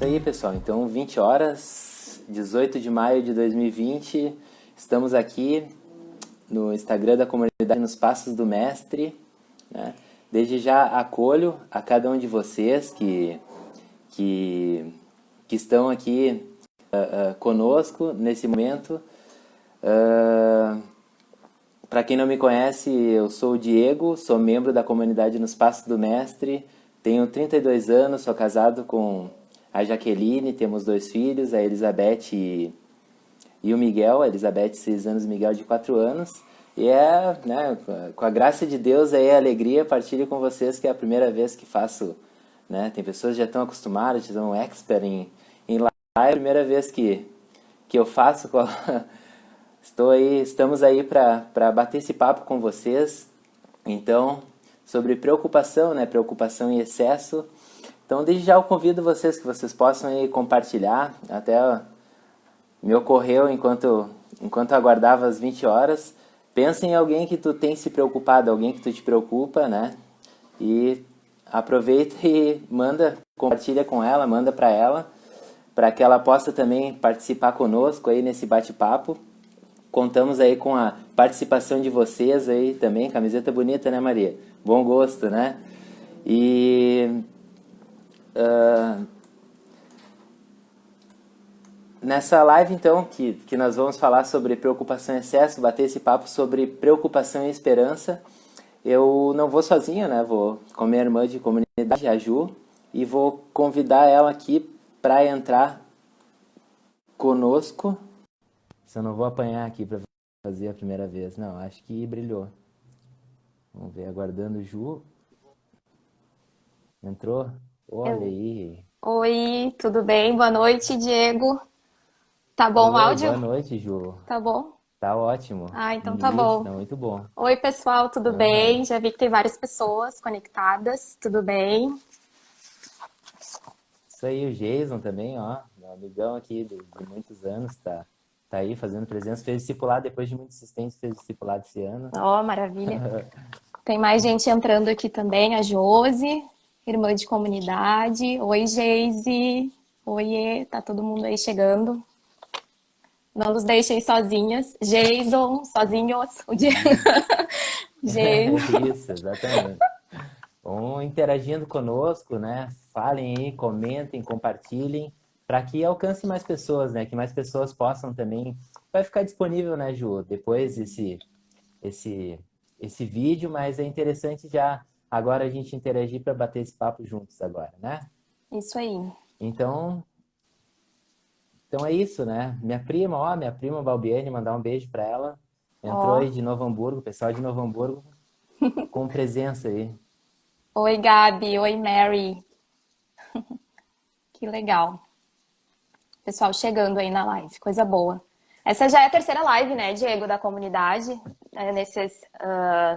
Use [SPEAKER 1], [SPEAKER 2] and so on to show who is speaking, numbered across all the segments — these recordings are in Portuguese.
[SPEAKER 1] Isso aí, pessoal. Então, 20 horas, 18 de maio de 2020, estamos aqui no Instagram da comunidade Nos Passos do Mestre, né? Desde já acolho a cada um de vocês que estão aqui conosco nesse momento. Para quem não me conhece, eu sou o Diego, sou membro da comunidade Nos Passos do Mestre, tenho 32 anos, sou casado com a Jaqueline, temos 2 filhos, a Elizabeth e o Miguel, a Elizabeth 6 anos, o Miguel de 4 anos. E né, com a graça de Deus, aí a alegria, partilho com vocês que é a primeira vez que faço, né? Tem pessoas que já estão acostumadas, já estão expert em live, é a primeira vez que eu faço. Estamos aí para bater esse papo com vocês. Então, sobre preocupação, né? Preocupação em excesso. Então, desde já eu convido vocês que vocês possam aí compartilhar. Até me ocorreu enquanto aguardava as 20 horas. Pensa em alguém que tu tem se preocupado, alguém que tu te preocupa, né? E aproveita e compartilha com ela, manda para ela, para que ela possa também participar conosco aí nesse bate-papo. Contamos aí com a participação de vocês aí também. Camiseta bonita, né, Maria? Bom gosto, né? E nessa live, então, que nós vamos falar sobre preocupação e excesso, bater esse papo sobre preocupação e esperança, eu não vou sozinho, né? Vou com minha irmã de comunidade, a Ju, e vou convidar ela aqui para entrar conosco. Se eu não vou apanhar aqui para fazer a primeira vez. Não, acho que brilhou. Vamos ver, aguardando o Ju. Entrou? Olha aí.
[SPEAKER 2] Oi, tudo bem? Boa noite, Diego. Tá bom o
[SPEAKER 1] Oi,
[SPEAKER 2] áudio?
[SPEAKER 1] boa noite, Ju.
[SPEAKER 2] Tá bom?
[SPEAKER 1] Tá ótimo.
[SPEAKER 2] Ah, então tá
[SPEAKER 1] Isso,
[SPEAKER 2] bom.
[SPEAKER 1] tá muito bom.
[SPEAKER 2] Oi, pessoal, tudo
[SPEAKER 1] Aham.
[SPEAKER 2] bem? Já vi que tem várias pessoas conectadas, tudo bem?
[SPEAKER 1] Isso aí, o Jason também, ó. Meu amigão aqui de muitos anos, tá aí fazendo presença. Fez discipulado, depois de muito insistência, fez discipulado esse ano.
[SPEAKER 2] Ó, maravilha. Tem mais gente entrando aqui também, a Josi, irmã de comunidade. Oi, Geise. Oiê, tá todo mundo aí chegando. Não nos deixem sozinhas. Jason, sozinhos. O Diego. Jason.
[SPEAKER 1] Isso, exatamente. Vão interagindo conosco, né? Falem aí, comentem, compartilhem, para que alcance mais pessoas, né? Que mais pessoas possam também. Vai ficar disponível, né, Ju? Depois esse, esse vídeo, mas é interessante já agora a gente interagir para bater esse papo juntos agora, né?
[SPEAKER 2] Isso aí.
[SPEAKER 1] Então, então é isso, né? Minha prima Balbiane, mandar um beijo para ela. Entrou
[SPEAKER 2] Ó.
[SPEAKER 1] aí de Novo Hamburgo, pessoal de Novo Hamburgo, com presença aí.
[SPEAKER 2] Oi, Gabi. Oi, Mary. Que legal. Pessoal chegando aí na live, coisa boa. Essa já é a terceira live, né, Diego, da comunidade,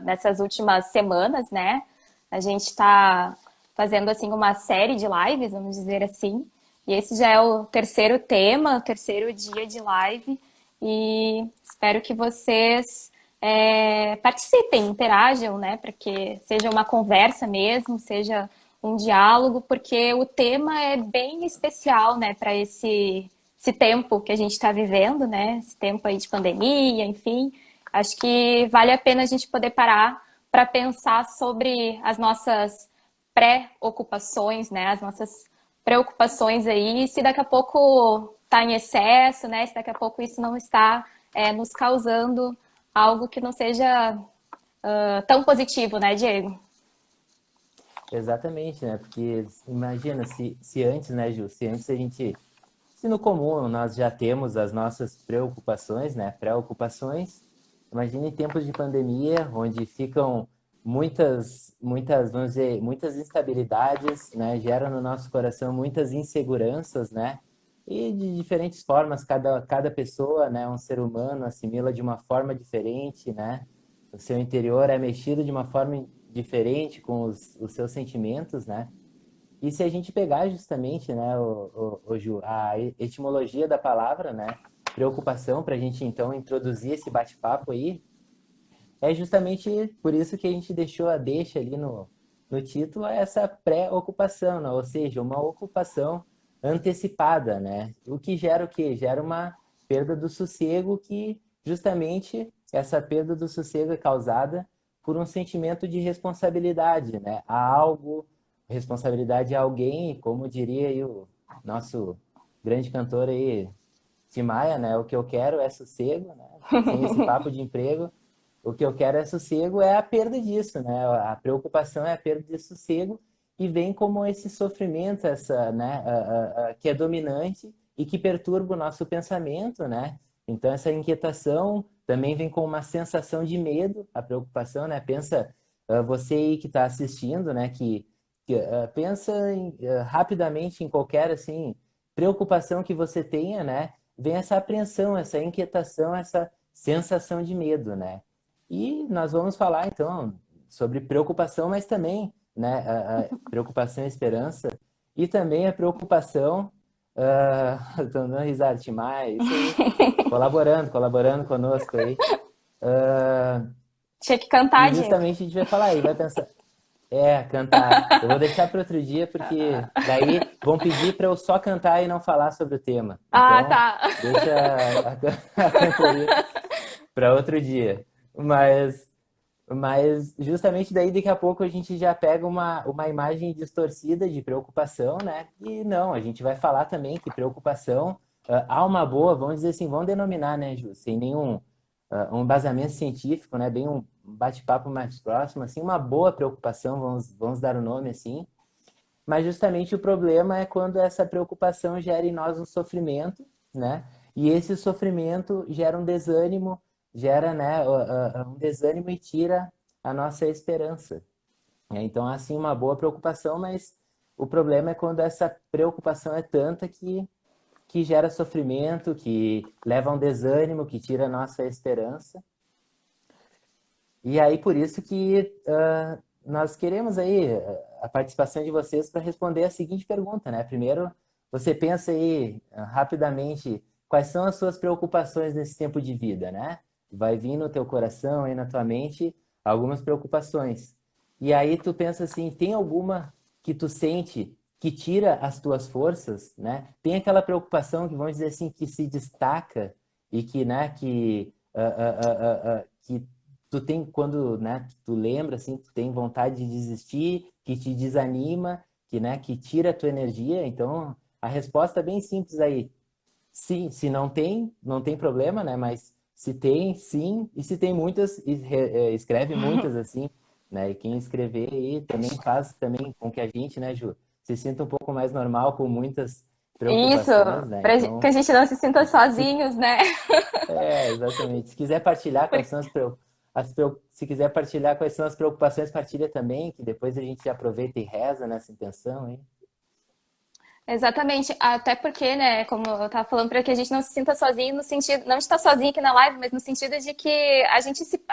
[SPEAKER 2] nessas últimas semanas, né? A gente está fazendo, assim, uma série de lives, vamos dizer assim. E esse já é o terceiro tema, o terceiro dia de live. E espero que vocês participem, interajam, né? Para que seja uma conversa mesmo, seja um diálogo, porque o tema é bem especial, né, para esse tempo que a gente está vivendo, né? Esse tempo aí de pandemia, enfim. Acho que vale a pena a gente poder parar para pensar sobre as nossas pré-ocupações, né? As nossas preocupações aí, se daqui a pouco está em excesso, né? Se daqui a pouco isso não está nos causando algo que não seja tão positivo, né, Diego?
[SPEAKER 1] Exatamente, né? Porque imagina se antes, né, Ju? Se no comum nós já temos as nossas preocupações, né? Preocupações, imagine em tempos de pandemia, onde ficam vamos dizer, muitas instabilidades, né? Gera no nosso coração muitas inseguranças, né? E de diferentes formas, cada pessoa, né? Um ser humano assimila de uma forma diferente, né? O seu interior é mexido de uma forma diferente com os seus sentimentos, né? E se a gente pegar justamente, né, Ju, a etimologia da palavra, né, preocupação, para a gente então introduzir esse bate-papo aí, é justamente por isso que a gente deixou a deixa ali no título, essa pré-ocupação, né? Ou seja, uma ocupação antecipada, né? O que gera o quê? Gera uma perda do sossego que justamente essa perda do sossego é causada por um sentimento de responsabilidade, né? A algo, responsabilidade a alguém, e como diria aí o nosso grande cantor aí, Tim Maia, né? O que eu quero é sossego, né? Sem esse papo de emprego, o que eu quero é sossego, é a perda disso, né? A preocupação é a perda de sossego e vem como esse sofrimento, essa, né, que é dominante e que perturba o nosso pensamento, né? Então essa inquietação também vem com uma sensação de medo, a preocupação, né? Pensa você aí que está assistindo, né? Pensa rapidamente em qualquer assim preocupação que você tenha, né? Vem essa apreensão, essa inquietação, essa sensação de medo, né? E nós vamos falar então sobre preocupação, mas também, né, a preocupação e esperança, e também a preocupação, tô dando risada demais, isso aí, colaborando conosco aí.
[SPEAKER 2] Tinha que cantar,
[SPEAKER 1] E
[SPEAKER 2] Diego.
[SPEAKER 1] justamente a gente vai falar aí, vai pensar, cantar. Eu vou deixar para outro dia, porque daí vão pedir para eu só cantar e não falar sobre o tema.
[SPEAKER 2] Ah,
[SPEAKER 1] Então,
[SPEAKER 2] tá.
[SPEAKER 1] deixa a cantoria para outro dia. Mas justamente daí daqui a pouco a gente já pega uma imagem distorcida de preocupação, né? E não, a gente vai falar também que preocupação, há uma boa, vamos dizer assim, vamos denominar, né, Ju, sem nenhum um embasamento científico, né? Bem um bate-papo mais próximo, assim, uma boa preocupação, vamos dar o nome assim. Mas justamente o problema é quando essa preocupação gera em nós um sofrimento, né? E esse sofrimento gera um desânimo, gera, né, um desânimo e tira a nossa esperança. Então, assim, uma boa preocupação, mas o problema é quando essa preocupação é tanta que gera sofrimento, que leva a um desânimo, que tira a nossa esperança. E aí, por isso que nós queremos aí a participação de vocês para responder a seguinte pergunta, né? Primeiro, você pensa aí rapidamente quais são as suas preocupações nesse tempo de vida, né? Vai vir no teu coração, aí na tua mente, algumas preocupações. E aí tu pensa assim, tem alguma que tu sente que tira as tuas forças, né? Tem aquela preocupação que, vamos dizer assim, que se destaca e que, né, que tu tem quando, né, tu lembra assim, tu tem vontade de desistir, que te desanima, que, né, que tira a tua energia. Então, a resposta é bem simples aí. Sim, se não tem, não tem problema, né? Mas se tem, sim, e se tem muitas, escreve muitas assim, né? E quem escrever aí também faz também com que a gente, né, Ju, se sinta um pouco mais normal com muitas
[SPEAKER 2] Isso,
[SPEAKER 1] preocupações, né?
[SPEAKER 2] para que
[SPEAKER 1] Então,
[SPEAKER 2] a gente não se sinta
[SPEAKER 1] se
[SPEAKER 2] sozinhos, né?
[SPEAKER 1] exatamente. Se quiser partilhar quais são se quiser partilhar quais são as preocupações, partilha também, que depois a gente aproveita e reza nessa intenção, hein?
[SPEAKER 2] Exatamente, até porque, né, como eu tava falando, para que a gente não se sinta sozinho no sentido, não estar sozinho aqui na live, mas no sentido de que a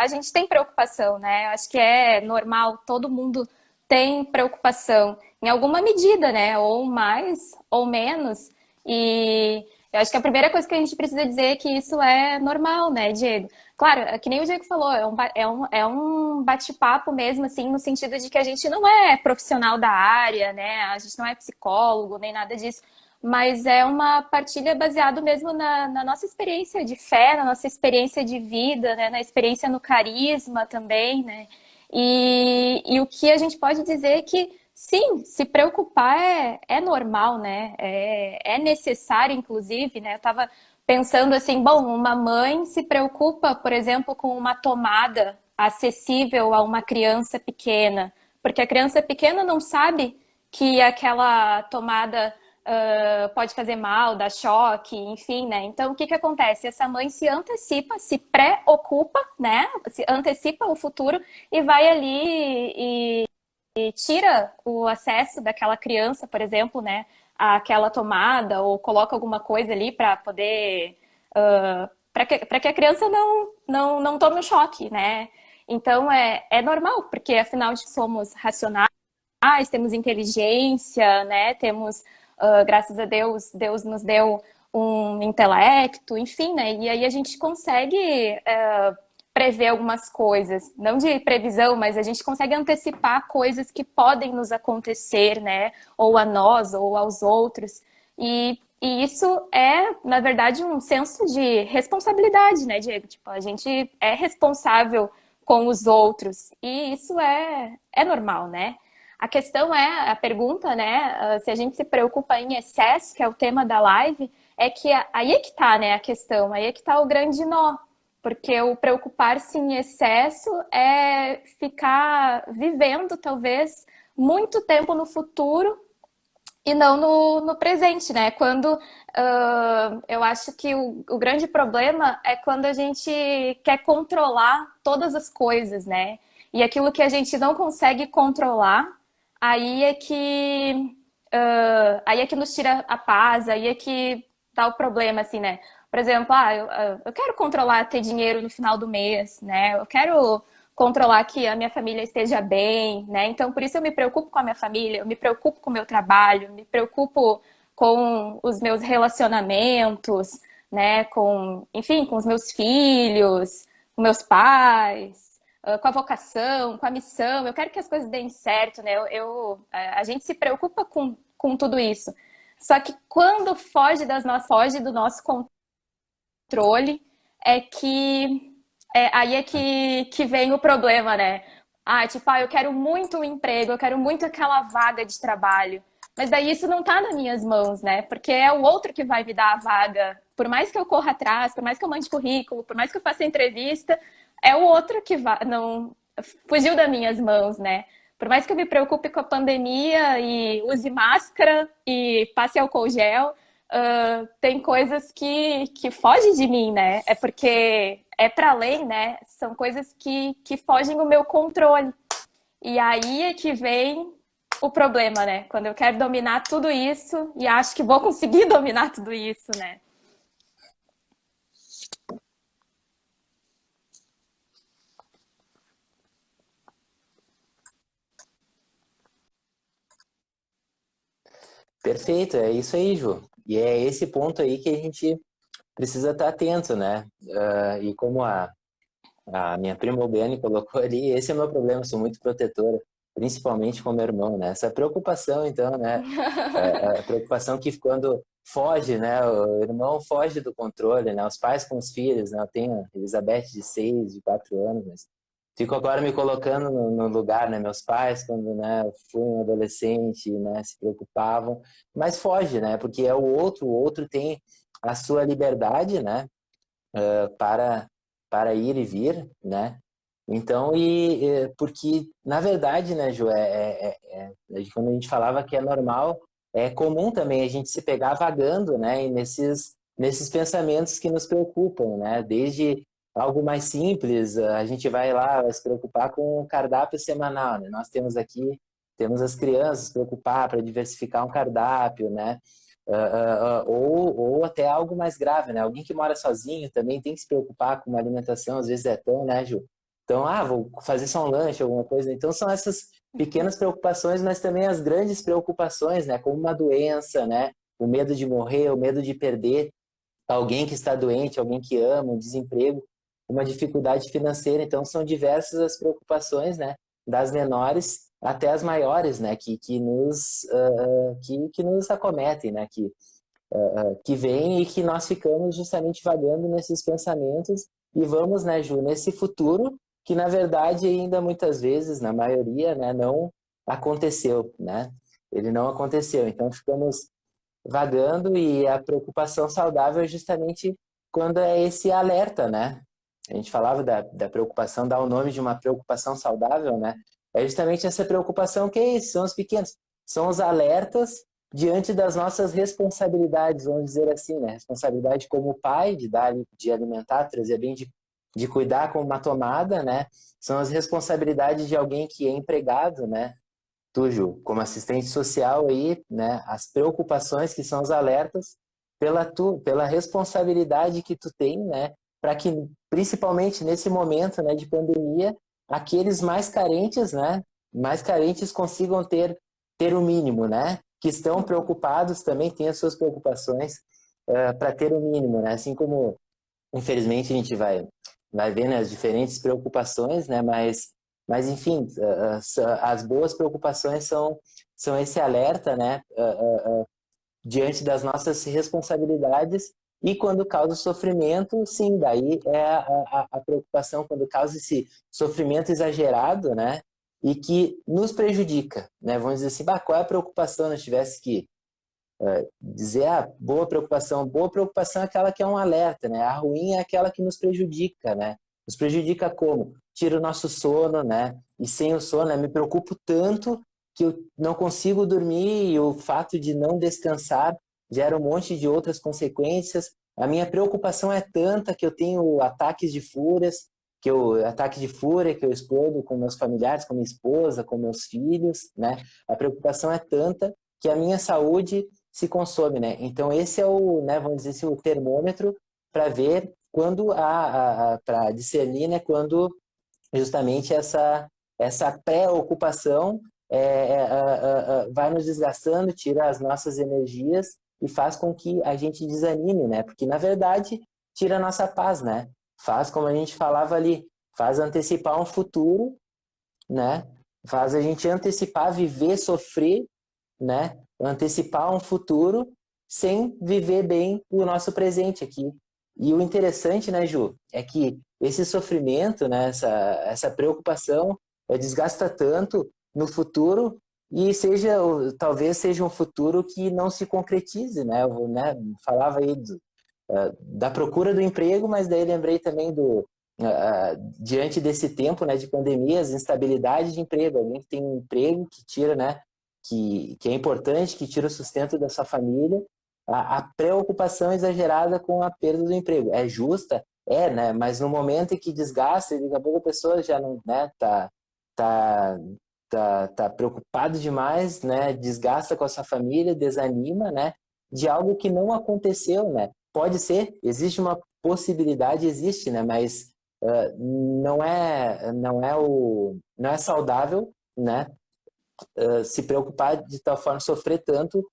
[SPEAKER 2] gente tem preocupação, né? Eu acho que é normal, todo mundo tem preocupação em alguma medida, né? Ou mais ou menos. E eu acho que a primeira coisa que a gente precisa dizer é que isso é normal, né, Diego? Claro, é que nem o Diego falou, é um bate-papo mesmo, assim, no sentido de que a gente não é profissional da área, né? A gente não é psicólogo, nem nada disso. Mas é uma partilha baseada mesmo na nossa experiência de fé, na nossa experiência de vida, né? Na experiência no carisma também, né? E o que a gente pode dizer é que, sim, se preocupar é normal, né? É necessário, inclusive, né? Eu estava pensando assim, bom, uma mãe se preocupa, por exemplo, com uma tomada acessível a uma criança pequena, porque a criança pequena não sabe que aquela tomada pode fazer mal, dar choque, enfim, né? Então, o que que acontece? Essa mãe se antecipa, se preocupa, né? Se antecipa o futuro e vai ali e tira o acesso daquela criança, por exemplo, né, àquela tomada ou coloca alguma coisa ali para poder para que a criança não tome um choque, né? Então é normal, porque afinal de somos racionais, temos inteligência, né? Temos, graças a Deus, Deus nos deu um intelecto, enfim, né? E aí a gente consegue prever algumas coisas, não de previsão, mas a gente consegue antecipar coisas que podem nos acontecer, né? Ou a nós, ou aos outros. E isso é, na verdade, um senso de responsabilidade, né, Diego? Tipo, a gente é responsável com os outros e isso é normal, né? A questão é, a pergunta, né, se a gente se preocupa em excesso, que é o tema da live, é que aí é que tá, né, a questão, aí é que tá o grande nó. Porque o preocupar-se em excesso é ficar vivendo, talvez, muito tempo no futuro e não no presente, né? Quando eu acho que o grande problema é quando a gente quer controlar todas as coisas, né? E aquilo que a gente não consegue controlar, aí é que aí é que nos tira a paz, aí é que tá o problema, assim, né? Por exemplo, eu quero controlar ter dinheiro no final do mês, né? Eu quero controlar que a minha família esteja bem, né? Então, por isso eu me preocupo com a minha família, eu me preocupo com o meu trabalho, me preocupo com os meus relacionamentos, né? Com, enfim, com os meus filhos, com meus pais, com a vocação, com a missão. Eu quero que as coisas deem certo, né? A gente se preocupa com tudo isso. Só que quando foge do nosso controle, é que aí é que vem o problema, né? Tipo, eu quero muito um emprego, eu quero muito aquela vaga de trabalho. Mas daí isso não tá nas minhas mãos, né? Porque é o outro que vai me dar a vaga. Por mais que eu corra atrás, por mais que eu mande currículo, por mais que eu faça entrevista, é o outro que vai, não fugiu das minhas mãos, né? Por mais que eu me preocupe com a pandemia e use máscara e passe álcool gel, tem coisas que fogem de mim, né? É porque é para além, né? São coisas que fogem do meu controle. E aí é que vem o problema, né? Quando eu quero dominar tudo isso e acho que vou conseguir dominar tudo isso, né?
[SPEAKER 1] Perfeito, é isso aí, Ju. E é esse ponto aí que a gente precisa estar atento, né? E como a minha prima Obiane colocou ali, esse é o meu problema, eu sou muito protetora, principalmente com o meu irmão, né? Essa preocupação, então, né? A preocupação que quando foge, né? O irmão foge do controle, né? Os pais com os filhos, né? Eu tenho a Elizabeth de 6, de 4 anos, mas fico agora me colocando no lugar, né? Meus pais, quando, né, eu fui um adolescente, né? Se preocupavam, mas foge, né? Porque é o outro tem a sua liberdade, né? Para ir e vir, né? Então, porque, na verdade, né, Ju, quando a gente falava que é normal, é comum também a gente se pegar vagando, né, e nesses pensamentos que nos preocupam, né? Desde algo mais simples, a gente vai lá se preocupar com o cardápio semanal, né? Nós temos as crianças se preocupar para diversificar um cardápio, né? Ou até algo mais grave, né? Alguém que mora sozinho também tem que se preocupar com uma alimentação, às vezes é tão, né, Ju? Então, vou fazer só um lanche, alguma coisa. Então, são essas pequenas preocupações, mas também as grandes preocupações, né? Como uma doença, né? O medo de morrer, o medo de perder alguém que está doente, alguém que ama, um desemprego, uma dificuldade financeira. Então, são diversas as preocupações, né? Das menores até as maiores, né? Que nos acometem, né? Que vêm e que nós ficamos justamente vagando nesses pensamentos e vamos, né, Ju, nesse futuro que, na verdade, ainda muitas vezes, na maioria, né, não aconteceu, né? Ele não aconteceu. Então, ficamos vagando e a preocupação saudável é justamente quando é esse alerta, né? A gente falava da preocupação, dá o nome de uma preocupação saudável, né? É justamente essa preocupação que é isso, são os pequenos, são os alertas diante das nossas responsabilidades, vamos dizer assim, né? Responsabilidade como pai, de dar, de alimentar, trazer bem, de cuidar como uma tomada, né? São as responsabilidades de alguém que é empregado, né? Tu, Ju, como assistente social aí, né, as preocupações que são os alertas pela responsabilidade que tu tem, né, para que principalmente nesse momento, né, de pandemia, aqueles mais carentes consigam ter o mínimo, né, que estão preocupados também têm as suas preocupações para ter o mínimo, né, assim como infelizmente a gente vai ver, né, as diferentes preocupações, né, mas enfim, as boas preocupações são esse alerta, né, diante das nossas responsabilidades, e quando causa sofrimento, sim, daí é a preocupação quando causa esse sofrimento exagerado, né? E que nos prejudica, né? Vamos dizer assim, bah, qual é a preocupação? Nós tivesse que dizer, boa preocupação é aquela que é um alerta, né? A ruim é aquela que nos prejudica, né? Nos prejudica como? Tira o nosso sono, né? E sem o sono, né? Me preocupo tanto que eu não consigo dormir e o fato de não descansar gera um monte de outras consequências. A minha preocupação é tanta que eu tenho ataques de fúrias, ataque de fúria que eu explodo com meus familiares, com minha esposa, com meus filhos, né? A preocupação é tanta que a minha saúde se consome, né? Então esse é o, né, vamos dizer assim, o termômetro para ver quando para discernir, né, quando justamente essa pré-ocupação vai nos desgastando, tira as nossas energias e faz com que a gente desanime, né? Porque na verdade tira a nossa paz, né? Faz como a gente falava ali, faz antecipar um futuro, né? Faz a gente antecipar, viver, sofrer, né? Antecipar um futuro sem viver bem o nosso presente aqui. E o interessante, né, Ju, é que esse sofrimento, né, essa preocupação, desgasta tanto no futuro e talvez seja um futuro que não se concretize, né? Né, falava aí da procura do emprego, mas daí lembrei também diante desse tempo, né, de pandemia, as instabilidades de emprego, alguém que tem um emprego que tira, né, que é importante, que tira o sustento da sua família, a preocupação exagerada com a perda do emprego. É justa? É, né, mas no momento em que desgasta, daqui a pouco a pessoa já não, né, tá, tá preocupado demais, né, desgasta com a sua família, desanima, né, de algo que não aconteceu, né. Pode ser, existe uma possibilidade, existe, né, mas não é saudável, né, se preocupar de tal forma, sofrer tanto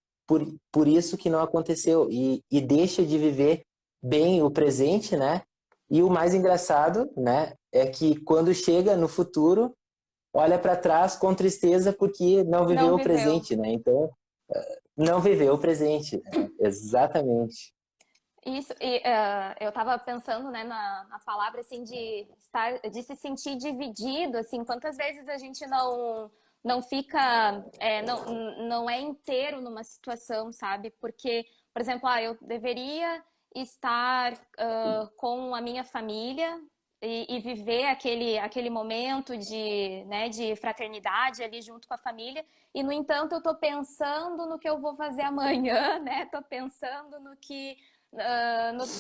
[SPEAKER 1] por isso que não aconteceu e deixa de viver bem o presente, né? E o mais engraçado, né, é que quando chega no futuro, olha para trás com tristeza porque não
[SPEAKER 2] Não
[SPEAKER 1] viveu o
[SPEAKER 2] viveu.
[SPEAKER 1] presente, né? Então, não viveu o presente, né? Exatamente.
[SPEAKER 2] Isso, e eu estava pensando, né, na palavra assim de estar, de se sentir dividido, assim, quantas vezes a gente não fica, não é inteiro numa situação, sabe? Porque, por exemplo, eu deveria estar com a minha família e viver aquele momento de, né, de fraternidade ali junto com a família, e no entanto eu tô pensando no que eu vou fazer amanhã, né? Tô pensando no que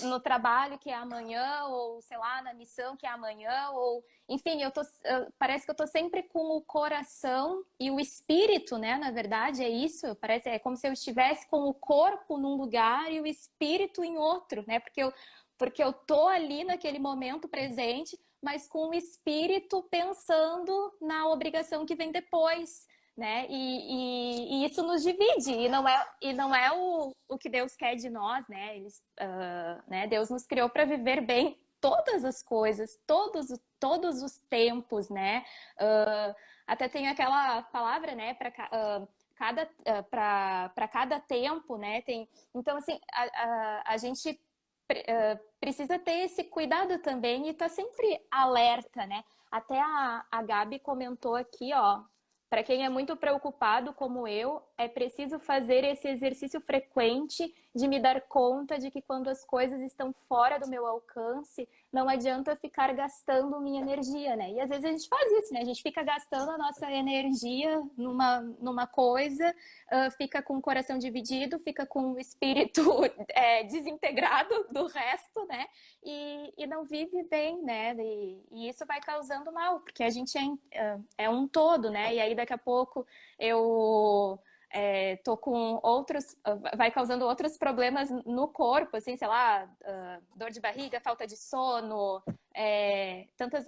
[SPEAKER 2] no trabalho que é amanhã, ou sei lá, na missão que é amanhã, ou enfim, parece que eu tô sempre com o coração e o espírito, né? Na verdade, é isso. Parece como se eu estivesse com o corpo num lugar e o espírito em outro, né? Porque eu tô ali naquele momento presente, mas com o espírito pensando na obrigação que vem depois, né? E isso nos divide, e não é o que Deus quer de nós, né? Né? Deus nos criou para viver bem todas as coisas, todos os tempos, né? Até tem aquela palavra, né? Para cada tempo, né? Então, assim, a gente precisa ter esse cuidado também e estar sempre alerta, né? Até a Gabi comentou aqui, ó. Para quem é muito preocupado, como eu, é preciso fazer esse exercício frequente de me dar conta de que quando as coisas estão fora do meu alcance, não adianta ficar gastando minha energia, né? E às vezes a gente faz isso, né? A gente fica gastando a nossa energia numa coisa, fica com o coração dividido, fica com o espírito desintegrado do resto, né? E não vive bem, né? E isso vai causando mal, porque a gente é um todo, né? E aí daqui a pouco eu tô com outros, vai causando outros problemas no corpo, assim, sei lá, dor de barriga, falta de sono,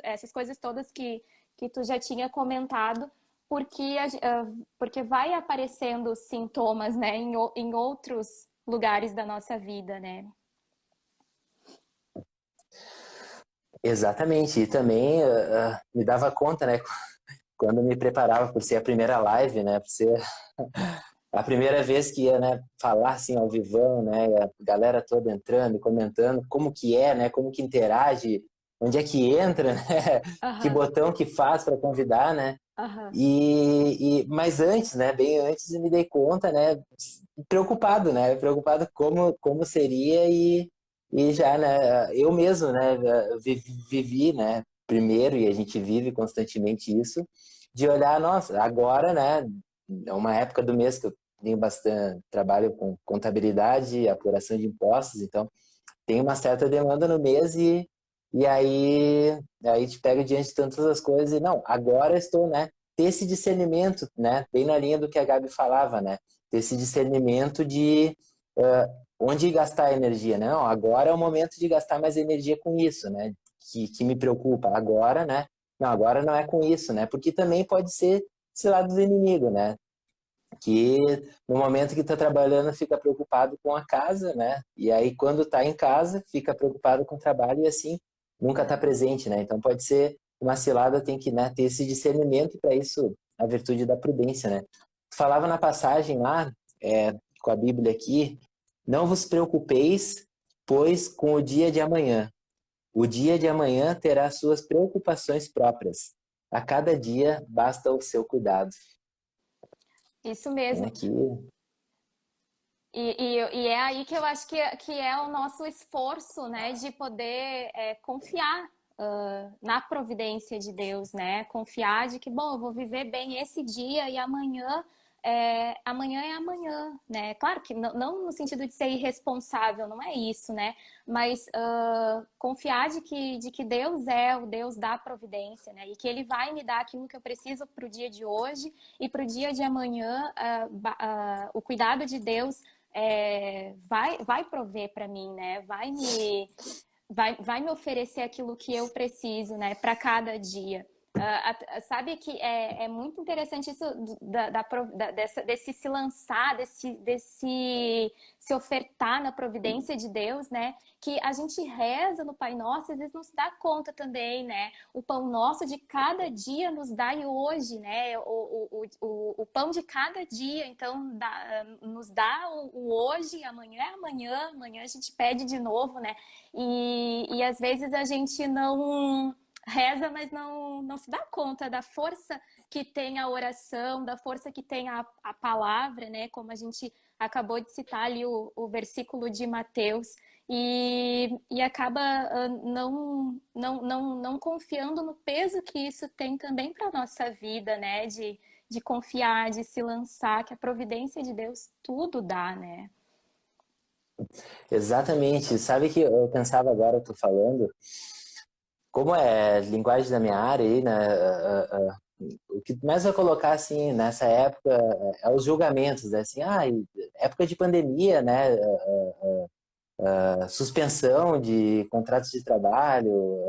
[SPEAKER 2] essas coisas todas que tu já tinha comentado, porque, porque vai aparecendo sintomas, né, em outros lugares da nossa vida, né?
[SPEAKER 1] Exatamente. E também me dava conta, né, quando me preparava por ser a primeira live, né, por ser a primeira vez que ia, né, falar assim ao vivão, né, a galera toda entrando e comentando como que é, né, como que interage, onde é que entra, né, que
[SPEAKER 2] Aham,
[SPEAKER 1] botão que faz para convidar, né,
[SPEAKER 2] aham.
[SPEAKER 1] mas antes, né, bem antes eu me dei conta, né, preocupado, né, preocupado como seria e já, né, eu mesmo, né, vivi, né, primeiro e a gente vive constantemente isso, de olhar, nossa, agora, né, é uma época do mês que eu tenho bastante trabalho com contabilidade, apuração de impostos, então tem uma certa demanda no mês e aí te pega diante de tantas as coisas e não, agora estou, né, ter esse discernimento, né, bem na linha do que a Gabi falava, né, ter esse discernimento de onde gastar a energia, né, não, agora é o momento de gastar mais energia com isso, né, que me preocupa, agora, né, não, agora não é com isso, né, porque também pode ser esse lado do inimigo, né, que no momento que está trabalhando fica preocupado com a casa, né? E aí quando está em casa fica preocupado com o trabalho e assim nunca está presente, né? Então pode ser uma cilada, tem que, né, ter esse discernimento e para isso a virtude da prudência, né? Falava na passagem lá, com a Bíblia aqui, não vos preocupeis, pois com o dia de amanhã. O dia de amanhã terá suas preocupações próprias. A cada dia basta o seu cuidado.
[SPEAKER 2] Isso
[SPEAKER 1] Então
[SPEAKER 2] mesmo.
[SPEAKER 1] aqui
[SPEAKER 2] E é aí que eu acho que é o nosso esforço, né, de poder confiar na providência de Deus, né? Confiar de que, bom, eu vou viver bem esse dia e amanhã é amanhã, né? Claro que não no sentido de ser irresponsável, não é isso, né? Mas confiar de que Deus é o Deus da providência, né? E que Ele vai me dar aquilo que eu preciso para o dia de hoje e para o dia de amanhã, o cuidado de Deus vai prover para mim, né? Vai me oferecer aquilo que eu preciso, né? Para cada dia. Sabe que é muito interessante isso desse se lançar, desse se ofertar na providência de Deus, né? Que a gente reza no Pai Nosso, às vezes não se dá conta também, né? O pão nosso de cada dia nos dai hoje, né? O pão de cada dia, então nos dá o hoje, amanhã é amanhã, amanhã a gente pede de novo, né? E às vezes a gente não reza, mas não se dá conta da força que tem a oração, da força que tem a palavra, né? Como a gente acabou de citar ali o versículo de Mateus, e acaba não confiando no peso que isso tem também para a nossa vida, né? De confiar, de se lançar, que a providência de Deus tudo dá, né?
[SPEAKER 1] exatamente. Sabe que eu pensava agora, eu tô falando, como é linguagem da minha área aí, né? O que mais vai colocar assim nessa época é os julgamentos, né? Assim, época de pandemia, né? Suspensão de contratos de trabalho,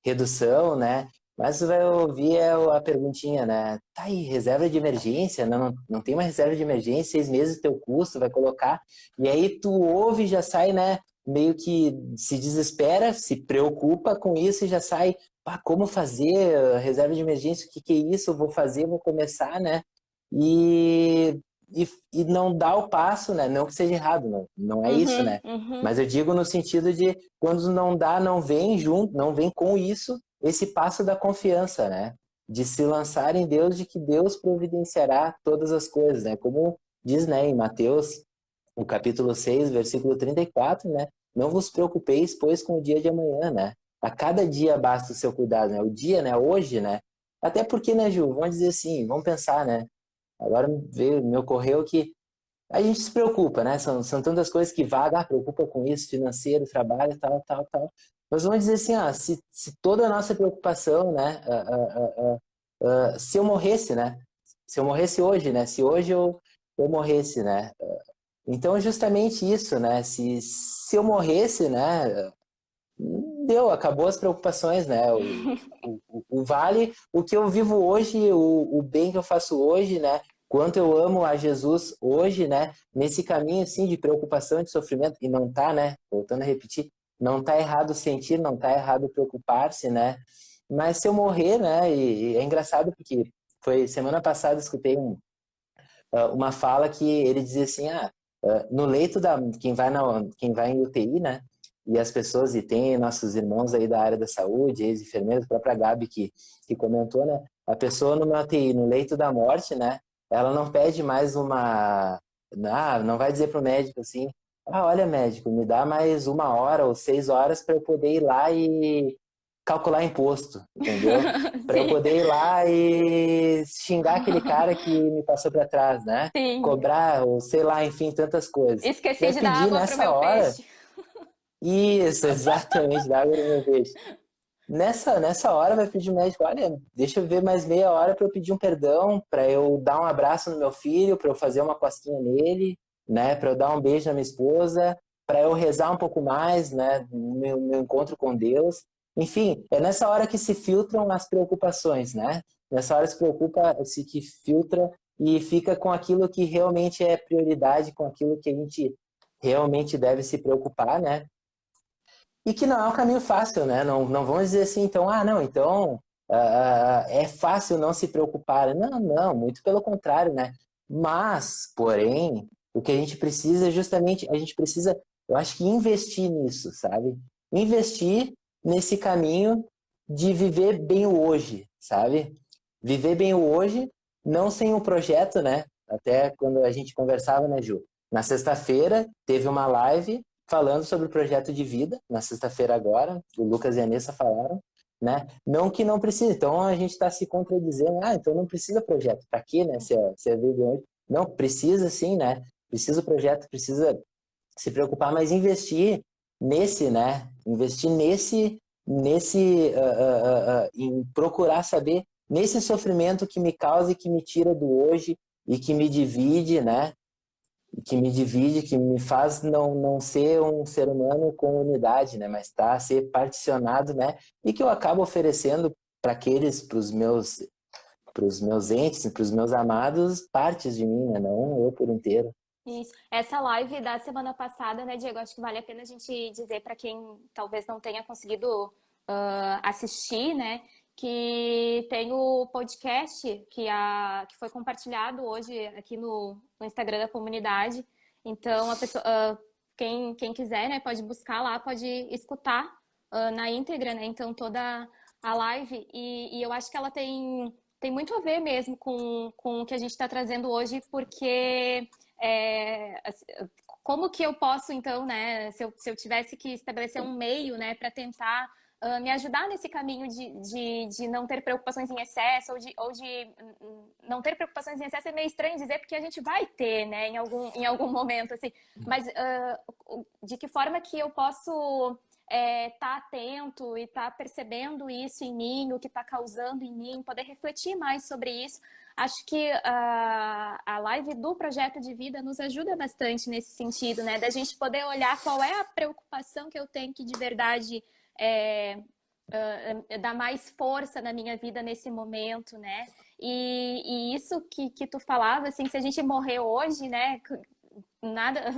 [SPEAKER 1] redução, né? Mas você vai ouvir a perguntinha, né? Tá aí, reserva de emergência? Não tem uma reserva de emergência, 6 meses do teu custo, vai colocar. E aí tu ouve e já sai, né? Meio que se desespera, se preocupa com isso e já sai, pá, como fazer reserva de emergência? O que que é isso? Eu vou fazer, vou começar, né? E não dá o passo, né? Não que seja errado, não é isso,
[SPEAKER 2] Uhum,
[SPEAKER 1] né?
[SPEAKER 2] uhum.
[SPEAKER 1] Mas eu digo no sentido de quando não dá, não vem junto, não vem com isso esse passo da confiança, né? De se lançar em Deus, de que Deus providenciará todas as coisas, né? Como diz, né, em Mateus, o capítulo 6 versículo 34, né? Não vos preocupeis, pois, com o dia de amanhã, né? A cada dia basta o seu cuidado, né? O dia, né? Hoje, né? Até porque, né, Ju? Vamos dizer assim, vamos pensar, né? Agora me ocorreu que a gente se preocupa, né? São tantas coisas que vaga, preocupa com isso, financeiro, trabalho, tal, tal, tal. Mas vamos dizer assim, se toda a nossa preocupação, né? Se eu morresse, né? Se eu morresse hoje, né? Se hoje eu morresse, né? Então é justamente isso, né? Se eu morresse, né? Deu, acabou as preocupações, né? O vale, o que eu vivo hoje, o bem que eu faço hoje, né? Quanto eu amo a Jesus hoje, né? Nesse caminho, assim, de preocupação e de sofrimento, e não tá, né? Voltando a repetir, não tá errado sentir, não tá errado preocupar-se, né? Mas se eu morrer, né? E é engraçado porque foi semana passada, escutei uma fala que ele dizia assim, no leito quem vai em UTI, né? E as pessoas, e tem nossos irmãos aí da área da saúde, ex-enfermeiros, a própria Gabi que comentou, né? A pessoa numa UTI, no leito da morte, né? Ela não pede mais não vai dizer pro médico assim, olha médico, me dá mais 1 hora ou 6 horas para eu poder ir lá e calcular imposto, entendeu? Para eu
[SPEAKER 2] Sim,
[SPEAKER 1] poder ir lá e xingar aquele cara que me passou para trás, né?
[SPEAKER 2] sim.
[SPEAKER 1] Cobrar, ou sei lá, enfim, tantas coisas.
[SPEAKER 2] Esqueci
[SPEAKER 1] Vai
[SPEAKER 2] de dar
[SPEAKER 1] pedir
[SPEAKER 2] água pro
[SPEAKER 1] nessa
[SPEAKER 2] meu
[SPEAKER 1] hora.
[SPEAKER 2] peixe.
[SPEAKER 1] Isso, exatamente, dá água no meu peixe. Nessa hora vai pedir o médico, olha, deixa eu ver mais meia hora para eu pedir um perdão, para eu dar um abraço no meu filho, para eu fazer uma cosquinha nele, né, para eu dar um beijo na minha esposa, para eu rezar um pouco mais, né, no meu encontro com Deus. Enfim, é nessa hora que se filtram as preocupações, né? Nessa hora se que filtra e fica com aquilo que realmente é prioridade, com aquilo que a gente realmente deve se preocupar, né? E que não é um caminho fácil, né? Não vamos dizer assim, então, não, então é fácil não se preocupar. Não, não, muito pelo contrário, né? Mas, porém, o que a gente precisa é justamente, a gente precisa, eu acho que investir nisso, sabe? Investir nesse caminho de viver bem o hoje, sabe? Viver bem o hoje, não sem um projeto, né? Até quando a gente conversava, né, Ju? Na sexta-feira teve uma live falando sobre o projeto de vida, na sexta-feira agora, o Lucas e a Nessa falaram, né? Não que não precise, então a gente está se contradizendo, então não precisa projeto, para quê, né? Se é vida hoje. Não, precisa sim, né? Precisa o projeto, precisa se preocupar, mas investir nesse, né? Investir em procurar saber nesse sofrimento que me causa e que me tira do hoje e que me divide, né? Que me faz não ser um ser humano com unidade, né? Mas tá ser particionado, né? E que eu acabo oferecendo para os meus entes, para os meus amados, partes de mim, né? Não eu por inteiro.
[SPEAKER 2] Isso. Essa live da semana passada, né, Diego? Acho que vale a pena a gente dizer para quem talvez não tenha conseguido assistir, né? Que tem o podcast que foi compartilhado hoje aqui no Instagram da comunidade. Então, quem quiser, né, pode buscar lá, pode escutar na íntegra, né? Então, toda a live. E eu acho que ela tem muito a ver mesmo com o que a gente está trazendo hoje, porque como que eu posso, então, né, se eu tivesse que estabelecer um meio, né, para tentar me ajudar nesse caminho de não ter preocupações em excesso, ou de não ter preocupações em excesso é meio estranho dizer, porque a gente vai ter, né, em algum momento, assim, mas de que forma que eu posso tá atento e tá percebendo isso em mim, o que está causando em mim, poder refletir mais sobre isso. Acho que a live do Projeto de Vida nos ajuda bastante nesse sentido, né? Da gente poder olhar qual é a preocupação que eu tenho que de verdade dar mais força na minha vida nesse momento, né? E isso que tu falava, assim, se a gente morrer hoje, né? Nada.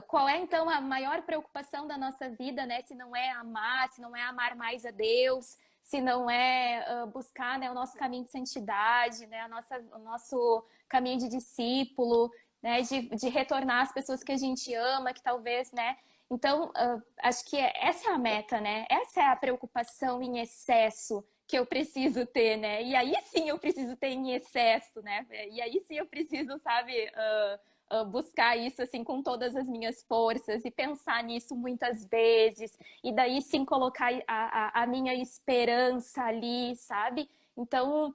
[SPEAKER 2] Qual é então a maior preocupação da nossa vida, né? Se não é amar, se não é amar mais a Deus, se não é buscar, né, o nosso caminho de santidade, né, o nosso caminho de discípulo, né, de retornar às pessoas que a gente ama, que talvez, né? Então, acho que essa é a meta, né? Essa é a preocupação em excesso que eu preciso ter, né? E aí sim eu preciso ter em excesso, né? E aí sim eu preciso, sabe, buscar isso assim com todas as minhas forças e pensar nisso muitas vezes e daí sim colocar a minha esperança ali, sabe? Então,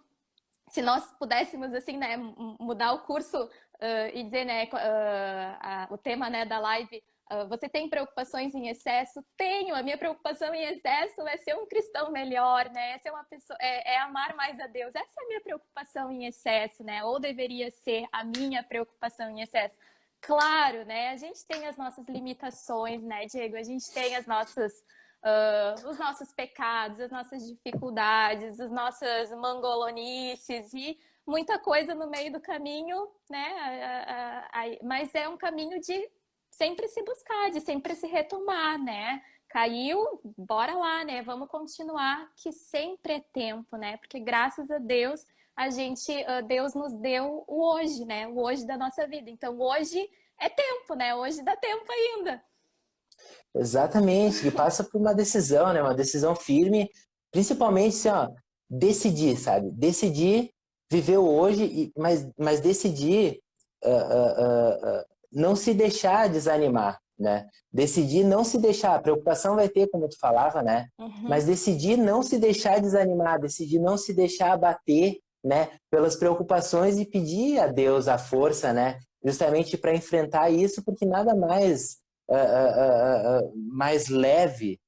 [SPEAKER 2] se nós pudéssemos assim, né, mudar o curso e dizer, né, o tema, né, da live, você tem preocupações em excesso? Tenho. A minha preocupação em excesso é ser um cristão melhor, né? É ser uma pessoa, amar mais a Deus. Essa é a minha preocupação em excesso, né? Ou deveria ser a minha preocupação em excesso. Claro, né? A gente tem as nossas limitações, né, Diego? A gente tem os nossos pecados, as nossas dificuldades, as nossas mangolonices e muita coisa no meio do caminho, né? Mas é um caminho de sempre se buscar, de sempre se retomar, né? Caiu, bora lá, né? Vamos continuar, que sempre é tempo, né? Porque graças a Deus Deus nos deu o hoje, né? O hoje da nossa vida. Então, hoje é tempo, né? Hoje dá tempo ainda.
[SPEAKER 1] Exatamente, e passa por uma decisão, né? Uma decisão firme, principalmente assim, ó, decidir, sabe? Decidir viver o hoje, mas decidir não se deixar desanimar, né? Decidir não se deixar, a preocupação vai ter, como tu falava, né? Mas decidir não se deixar desanimar, decidir não se deixar abater, né? Pelas preocupações e pedir a Deus a força, né? Justamente para enfrentar isso, porque nada mais leve,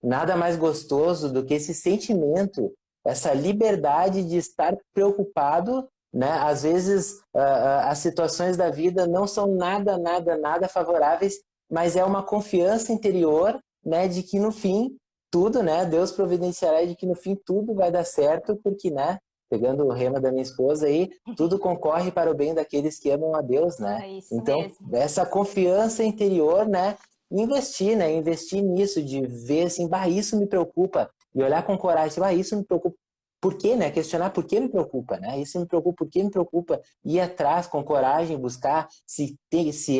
[SPEAKER 1] nada mais gostoso do que esse sentimento, essa liberdade de estar preocupado, né? Às vezes as situações da vida não são nada favoráveis, mas é uma confiança interior, né? De que no fim tudo, né? Deus providenciará, de que no fim tudo vai dar certo, porque, né? Pegando o rema da minha esposa aí, tudo concorre para o bem daqueles que amam a Deus, né?
[SPEAKER 2] É isso
[SPEAKER 1] Então,
[SPEAKER 2] mesmo.
[SPEAKER 1] essa confiança interior, né? Investir, né? Investir nisso, de ver assim, bah, isso me preocupa, e olhar com coragem, bah, isso me preocupa. Por quê, né? Questionar por que me preocupa, né? Isso me preocupa, por que me preocupa? Ir atrás com coragem, buscar se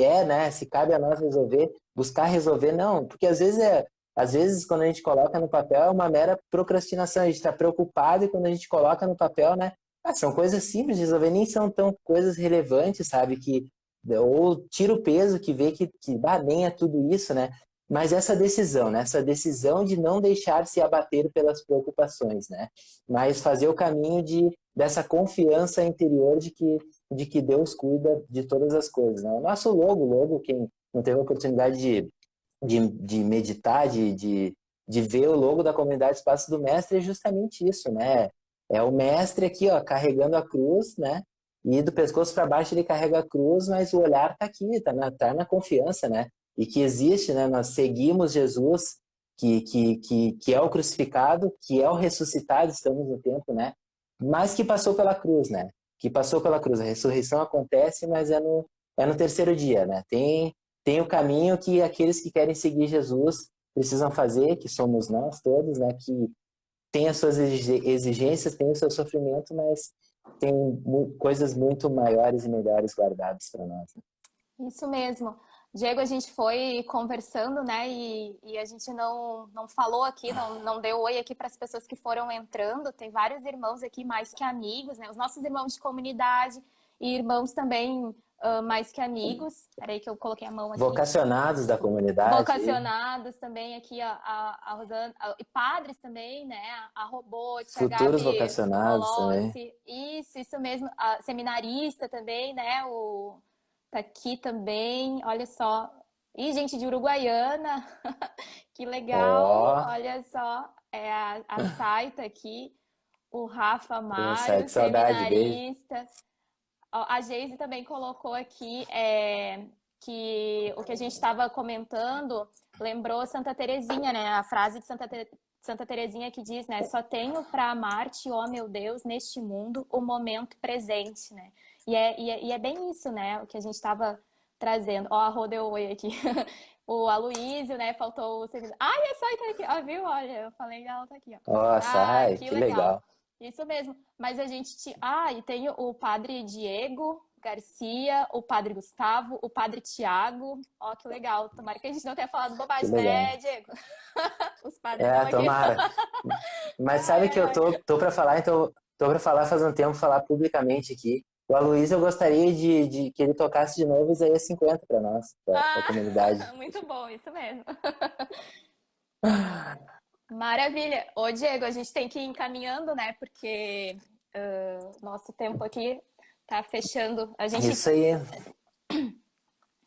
[SPEAKER 1] é, né? Se cabe a nós resolver, buscar resolver, não, porque às vezes, quando a gente coloca no papel, é uma mera procrastinação. A gente está preocupado e quando a gente coloca no papel, né? São coisas simples de resolver, nem são tão coisas relevantes, sabe? Ou tira o peso que vê que nem é tudo isso, né? Mas essa decisão, né? Essa decisão de não deixar se abater pelas preocupações, né? Mas fazer o caminho dessa confiança interior de que Deus cuida de todas as coisas, né? O nosso logo, quem não teve a oportunidade de meditar, de ver o logo da comunidade Espaço do Mestre, é justamente isso, né? É o mestre aqui, ó, carregando a cruz, né? E do pescoço para baixo ele carrega a cruz, mas o olhar tá aqui, tá na confiança, né? E que existe, né? Nós seguimos Jesus, que é o crucificado, que é o ressuscitado, estamos no tempo, né? Mas que passou pela cruz, né? Que passou pela cruz. A ressurreição acontece, mas é no terceiro dia, né? Tem o caminho que aqueles que querem seguir Jesus precisam fazer, que somos nós todos, né? Que tem as suas exigências, tem o seu sofrimento, mas tem coisas muito maiores e melhores guardadas para nós, né?
[SPEAKER 2] Isso mesmo. Diego, a gente foi conversando, né? E a gente não falou aqui, não deu oi aqui para as pessoas que foram entrando. Tem vários irmãos aqui, mais que amigos, né? Os nossos irmãos de comunidade e irmãos também mais que amigos. Peraí que eu coloquei a mão aqui.
[SPEAKER 1] Vocacionados da comunidade.
[SPEAKER 2] Vocacionados também aqui, a Rosana, e padres também, né? A Robote, a
[SPEAKER 1] Futuros
[SPEAKER 2] Gabi
[SPEAKER 1] vocacionados também.
[SPEAKER 2] Molossi. Isso mesmo. A seminarista também, né? Tá aqui também, olha só. Ih, gente de Uruguaiana, que legal.
[SPEAKER 1] Ó,
[SPEAKER 2] Olha só, a Sai tá aqui, o Rafa
[SPEAKER 1] sai
[SPEAKER 2] Mário,
[SPEAKER 1] que saudade, beijo.
[SPEAKER 2] seminarista. Ó, a Geise também colocou aqui que o que a gente estava comentando lembrou Santa Teresinha, né? A frase de Santa Teresinha que diz, né? Só tenho para amar-te, ó meu Deus, neste mundo, o momento presente, né? E é bem isso, né? O que a gente estava trazendo. Ó, a Rô deu oi aqui. O Aloísio, né? Faltou o serviço. Ai, é só tá aqui. Ó, viu? Olha, eu falei, ela tá aqui, ó.
[SPEAKER 1] Ó,
[SPEAKER 2] Ah,
[SPEAKER 1] sai,
[SPEAKER 2] que
[SPEAKER 1] que
[SPEAKER 2] legal.
[SPEAKER 1] legal.
[SPEAKER 2] Isso mesmo. Mas a gente. E tem o padre Diego Garcia, o padre Gustavo, o padre Tiago. Ó, que legal. Tomara que a gente não tenha falado
[SPEAKER 1] Que
[SPEAKER 2] bobagem,
[SPEAKER 1] legal.
[SPEAKER 2] né, Diego? Os padres estão aqui.
[SPEAKER 1] Tomara. Mas
[SPEAKER 2] Ai,
[SPEAKER 1] sabe que
[SPEAKER 2] ai,
[SPEAKER 1] eu
[SPEAKER 2] ai.
[SPEAKER 1] tô para falar, então, tô para falar faz um tempo, falar publicamente aqui. O Aloysio, eu gostaria de que ele tocasse de novo Isaías 50 para nós, para a comunidade.
[SPEAKER 2] Muito bom, isso mesmo. Maravilha. Ô, Diego, a gente tem que ir encaminhando, né? Porque nosso tempo aqui tá fechando.
[SPEAKER 1] Isso aí.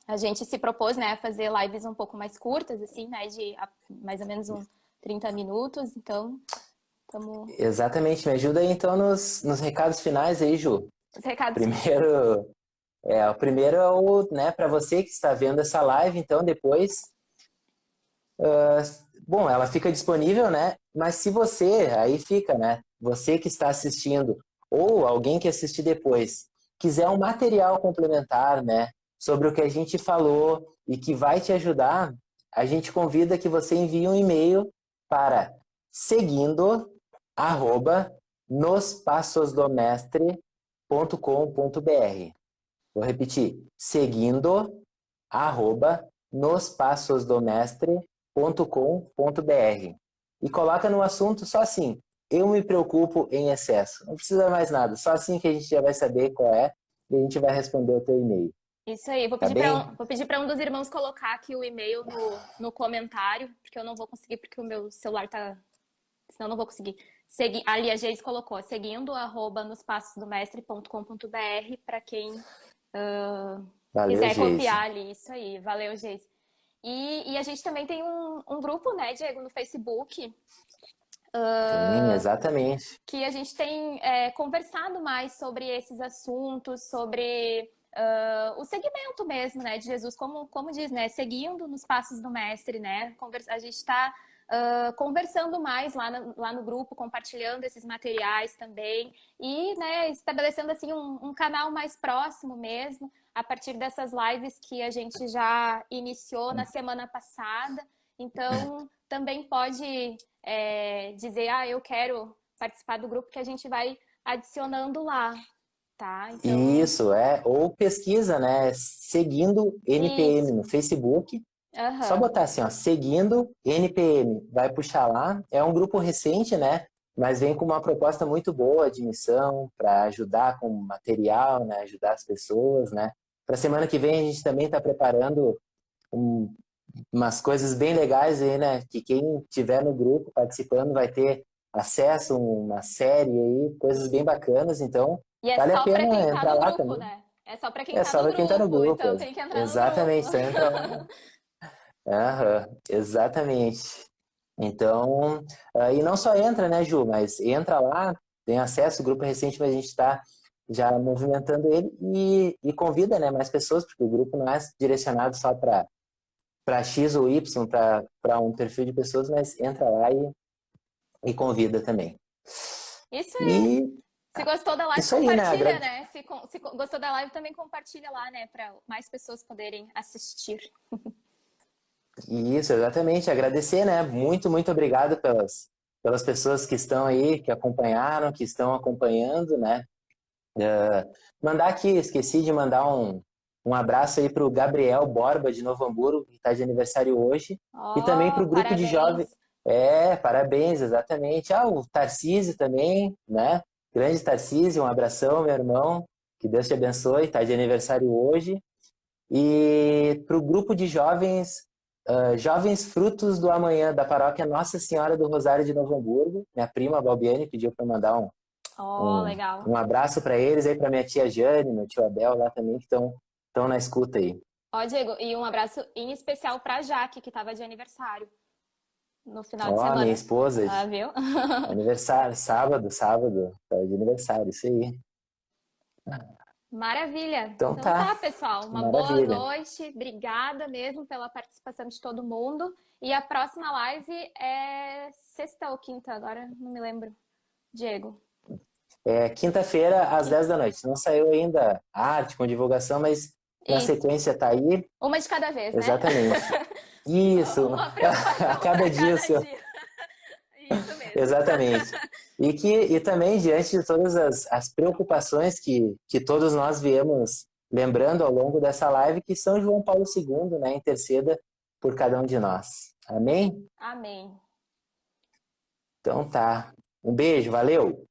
[SPEAKER 2] A gente se propôs, né, a fazer lives um pouco mais curtas, assim, né, de mais ou menos uns 30 minutos. Então, estamos.
[SPEAKER 1] Exatamente. Me ajuda aí, então, nos recados finais aí, Ju.
[SPEAKER 2] Os recados.
[SPEAKER 1] O primeiro é né, para você que está vendo essa live, então, depois. Bom, ela fica disponível, né? Mas se você, aí fica, né? Você que está assistindo, ou alguém que assistir depois, quiser um material complementar, né? Sobre o que a gente falou e que vai te ajudar, a gente convida que você envie um e-mail para seguindo @nospassosdomestre.com.br. Vou repetir, seguindo @nospassosdomestre.com.br. E coloca no assunto só assim, eu me preocupo em excesso. Não precisa mais nada, só assim que a gente já vai saber qual é e a gente vai responder o teu e-mail.
[SPEAKER 2] Isso aí,
[SPEAKER 1] Tá bem?
[SPEAKER 2] vou pedir para um dos irmãos colocar aqui o e-mail no comentário, porque eu não vou conseguir, porque o meu celular tá. Senão eu não vou conseguir. Ali a Geise colocou, seguindo @nospassosdomestre.com.br para quem
[SPEAKER 1] Valeu,
[SPEAKER 2] quiser
[SPEAKER 1] Geise.
[SPEAKER 2] copiar ali. Isso aí, valeu, Geise. E a gente também tem um grupo, né, Diego, no Facebook,
[SPEAKER 1] Sim, exatamente.
[SPEAKER 2] que a gente tem conversado mais sobre esses assuntos, sobre o segmento mesmo, né, de Jesus, como diz, né, seguindo nos passos do mestre, né, a gente está conversando mais lá no grupo, compartilhando esses materiais também e, né, estabelecendo assim um canal mais próximo mesmo, a partir dessas lives que a gente já iniciou na semana passada. Então, também pode dizer, eu quero participar do grupo, que a gente vai adicionando lá, tá? Então,
[SPEAKER 1] Isso, ou pesquisa, né, seguindo NPM
[SPEAKER 2] isso.
[SPEAKER 1] no Facebook. Só
[SPEAKER 2] Aham.
[SPEAKER 1] botar assim, ó, seguindo NPM, vai puxar lá. É um grupo recente, né? Mas vem com uma proposta muito boa de missão para ajudar com material, né? Ajudar as pessoas, né? Para semana que vem a gente também está preparando umas coisas bem legais aí, né? Que quem tiver no grupo participando vai ter acesso a uma série aí, coisas bem bacanas. Então
[SPEAKER 2] E é
[SPEAKER 1] vale a
[SPEAKER 2] só para quem
[SPEAKER 1] pena
[SPEAKER 2] tá
[SPEAKER 1] entrar
[SPEAKER 2] no
[SPEAKER 1] lá
[SPEAKER 2] grupo,
[SPEAKER 1] também.
[SPEAKER 2] né? É só para quem
[SPEAKER 1] É
[SPEAKER 2] tá
[SPEAKER 1] só
[SPEAKER 2] no
[SPEAKER 1] para quem está no
[SPEAKER 2] grupo,
[SPEAKER 1] grupo.
[SPEAKER 2] então tem que entrar no grupo.
[SPEAKER 1] Exatamente, então entra lá. Aham, exatamente. Então, e não só entra, né, Ju, mas entra lá, tem acesso, o grupo recente, mas a gente está já movimentando ele e convida, né, mais pessoas, porque o grupo não é direcionado só para X ou Y, para um perfil de pessoas, mas entra lá e convida também.
[SPEAKER 2] Isso aí.
[SPEAKER 1] E
[SPEAKER 2] Se gostou da live,
[SPEAKER 1] isso aí, né,
[SPEAKER 2] compartilha, né? Se gostou da live, também compartilha lá, né? Para mais pessoas poderem assistir.
[SPEAKER 1] isso, exatamente, agradecer, né, muito obrigado pelas pessoas que estão aí, que acompanharam, que estão acompanhando, né. Mandar aqui, esqueci de mandar um abraço aí para o Gabriel Borba, de Novo Hamburgo, que está de aniversário hoje, e também para
[SPEAKER 2] Oh,
[SPEAKER 1] o grupo de jovens.
[SPEAKER 2] parabéns.
[SPEAKER 1] Parabéns, exatamente. O Tarcísio também, né? Grande Tarcísio, um abração, meu irmão. Que Deus te abençoe, está de aniversário hoje. E para o grupo de jovens, Jovens Frutos do Amanhã, da paróquia Nossa Senhora do Rosário de Novo Hamburgo. Minha prima, Balbiane, pediu para mandar
[SPEAKER 2] Oh,
[SPEAKER 1] um,
[SPEAKER 2] legal.
[SPEAKER 1] um abraço para eles aí, para minha tia Jane, meu tio Abel lá também, que estão na escuta aí.
[SPEAKER 2] Ó, Diego, e um abraço em especial para Jaque, que estava de aniversário no final de
[SPEAKER 1] Ó, minha
[SPEAKER 2] semana.
[SPEAKER 1] esposa,
[SPEAKER 2] Ah, viu?
[SPEAKER 1] aniversário, sábado, tá de aniversário, isso aí.
[SPEAKER 2] Maravilha.
[SPEAKER 1] Então
[SPEAKER 2] Então
[SPEAKER 1] tá,
[SPEAKER 2] tá, pessoal. Uma boa
[SPEAKER 1] maravilha.
[SPEAKER 2] noite. Obrigada mesmo pela participação de todo mundo. E a próxima live é sexta ou quinta, agora não me lembro. Diego.
[SPEAKER 1] Quinta-feira, às 10 da noite. Não saiu ainda a arte com divulgação, mas na
[SPEAKER 2] Isso.
[SPEAKER 1] sequência tá aí.
[SPEAKER 2] Uma de cada vez, né?
[SPEAKER 1] Exatamente. Isso,
[SPEAKER 2] Uma
[SPEAKER 1] a
[SPEAKER 2] preocupação
[SPEAKER 1] cada
[SPEAKER 2] para
[SPEAKER 1] dia o
[SPEAKER 2] cada
[SPEAKER 1] seu.
[SPEAKER 2] dia. Isso mesmo.
[SPEAKER 1] Exatamente. E também, diante de todas as preocupações que todos nós viemos lembrando ao longo dessa live, que São João Paulo II, né, interceda por cada um de nós. Amém?
[SPEAKER 2] Amém.
[SPEAKER 1] Então tá. Um beijo, valeu!